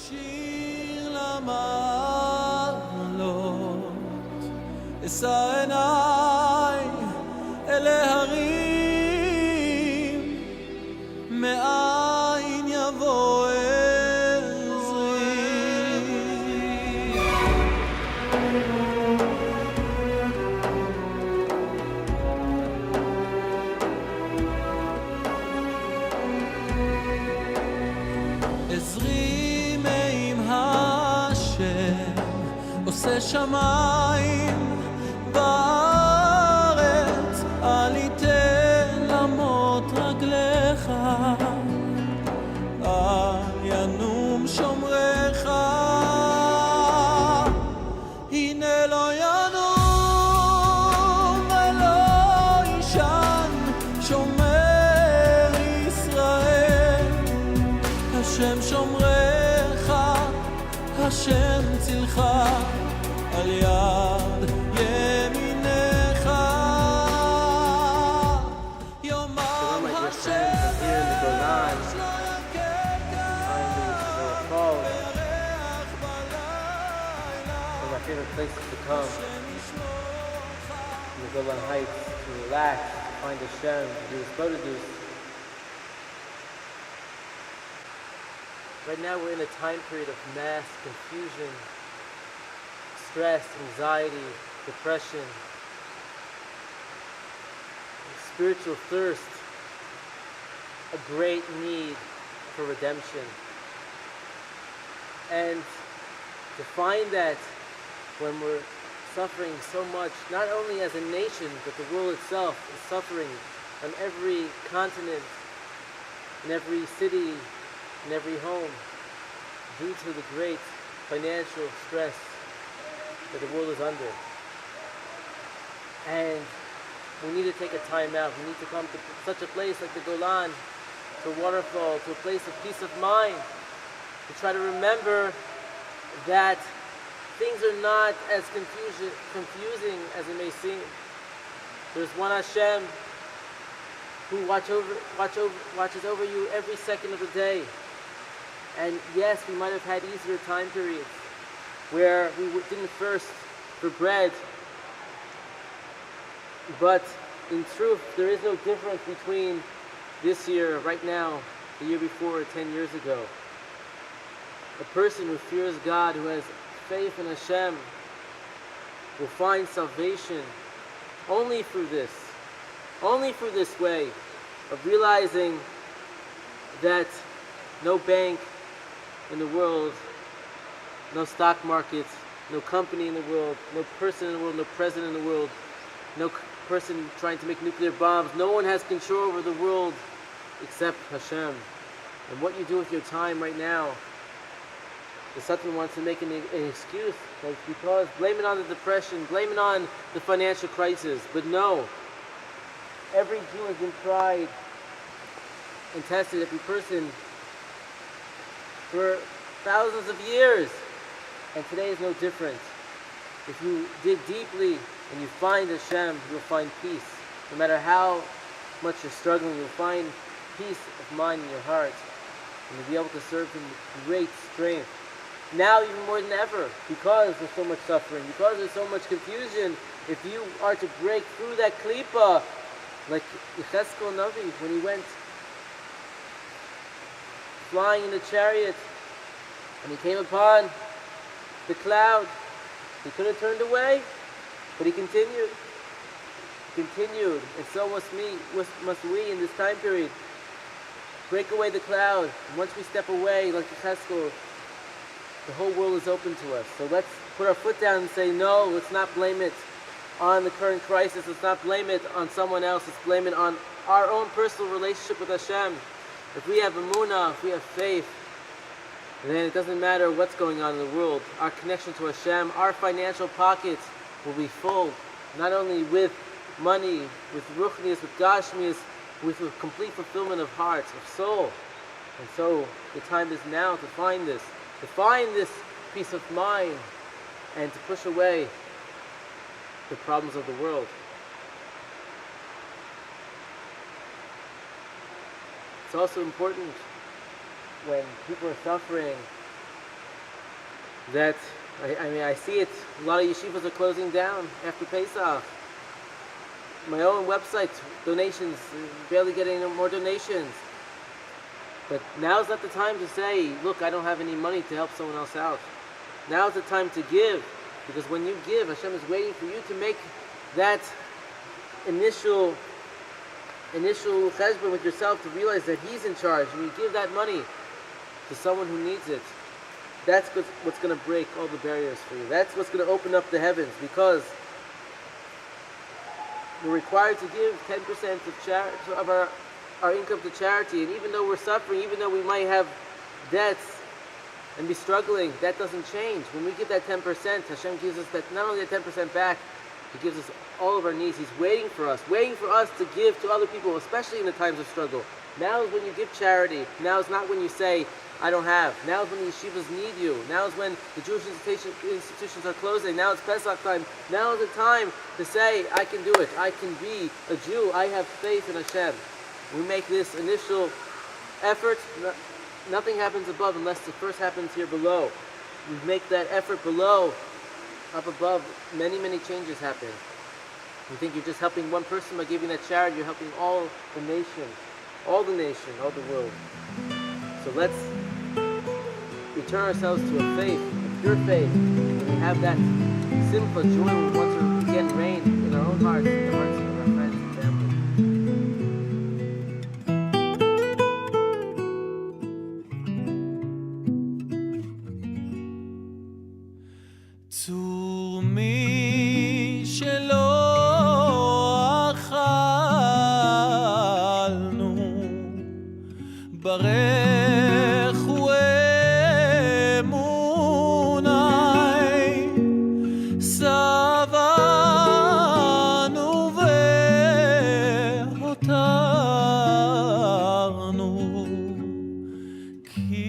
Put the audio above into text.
שיר למעלות, אשא עיניי אל ההרים, מאין יבוא עזרי. עזרי מעם השם, עושה שמיים בארץ, אל יתן למוט רגליך, אל ינום שומרך, הנה לא ינום ולא יישן שומר ישראל, השם שומרך, השם צילך על יד ימינך. יומם השמש לא יככה וירח בלילה, my favorite places to come, in the Golan Heights, to relax, to find Hashem, to do His Bodhidus. Right now we're in a time period of mass confusion, stress, anxiety, depression, spiritual thirst, a great need for redemption. And to find that when we're suffering so much, not only as a nation, but the world itself is suffering on every continent, in every city, in every home, due to the great financial stress that the world is under. And we need to take a time out. We need to come to such a place like the Golan, to a waterfall, to a place of peace of mind, to try to remember that things are not as confusing as it may seem. There's one Hashem who watches over you every second of the day. And yes, we might have had easier time periods where we didn't thirst for bread, but in truth, there is no difference between this year, right now, the year before, 10 years ago. A person who fears God, who has faith in Hashem, will find salvation only through this way of realizing that no bank in the world, no stock market, no company in the world, no person in the world, no president in the world, no person trying to make nuclear bombs, no one has control over the world except Hashem. And what you do with your time right now, if someone wants to make an excuse, like because blame it on the depression, blame it on the financial crisis. But no, every Jew has been tried and tested, every person, for thousands of years. And today is no different. If you dig deeply and you find Hashem, you'll find peace. No matter how much you're struggling, you'll find peace of mind in your heart. And you'll be able to serve Him with great strength. Now even more than ever, because there's so much suffering, because there's so much confusion, if you are to break through that klipa, like Yechezkel Navi, when he went flying in the chariot, and he came upon the cloud, he could have turned away, but he continued. And so must we in this time period. Break away the cloud. And once we step away, like Yechezkel, the whole world is open to us. So let's put our foot down and say, no, let's not blame it on the current crisis. Let's not blame it on someone else. Let's blame it on our own personal relationship with Hashem. If we have emunah, if we have faith, then it doesn't matter what's going on in the world. Our connection to Hashem, our financial pockets will be full, not only with money, with ruchnius, with gashmius, with a complete fulfillment of heart, of soul. And so the time is now to find this peace of mind and to push away the problems of the world. It's also important when people are suffering that I see it. A lot of yeshivas are closing down after Pesach. My own website, donations, barely getting any more donations. But now's not the time to say, look, I don't have any money to help someone else out. Now's the time to give, because when you give, Hashem is waiting for you to make that initial cheshbon with yourself, to realize that He's in charge, and you give that money to someone who needs it. That's what's going to break all the barriers for you. That's what's going to open up the heavens, because we're required to give 10% of our income to charity. And even though we're suffering, even though we might have debts and be struggling, that doesn't change. When we give that 10%, Hashem gives us that, not only that 10% back, He gives us all of our needs. He's waiting for us to give to other people, especially in the times of struggle. Now is when you give charity. Now is not when you say, I don't have. Now is when the yeshivas need you. Now is when the Jewish institutions are closing. Now it's Pesach time. Now is the time to say, I can do it. I can be a Jew. I have faith in Hashem. We make this initial effort. Nothing happens above unless it first happens here below. We make that effort below. Up above, many, many changes happen. You think you're just helping one person by giving that charity. You're helping all the nation, all the world. So let's return ourselves to a faith, a pure faith. And we have that simple joy when we want to again reign in our own hearts, in the hearts of our friends and family. צור מי שלא אכלנו ברך ואמוני שבענו והותרנו כי